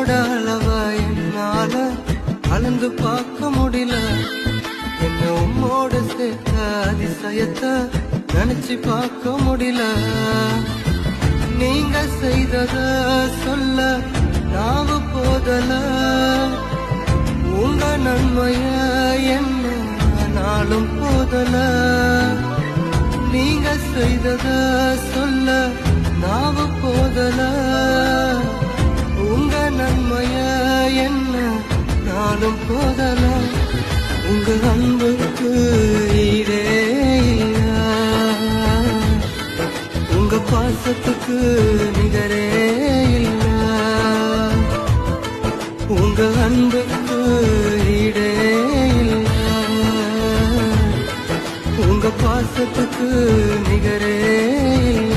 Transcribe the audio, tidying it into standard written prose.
உன்னோட அளவ என்னால அளந்து பார்க்க முடியல. என்ன உம்மோட சேர்த்த அதிசயத்தை நினைச்சு பார்க்க முடியல. நீங்க செய்தத சொல்ல நாவு போதல. உங்க நன்மைய என்ன நாளும் போதல. நீங்க செய்தத சொல்ல நாவு போதல. உங்க நன்மைய என்ன நாளும் போதல. உங்க அன்புக்கு ஈடே இல்ல. உங்க பாசத்துக்கு நிகரே இல்ல. உங்க அன்புக்கு ஈடே இல்ல. உங்க பாசத்துக்கு நிகரே இல்ல.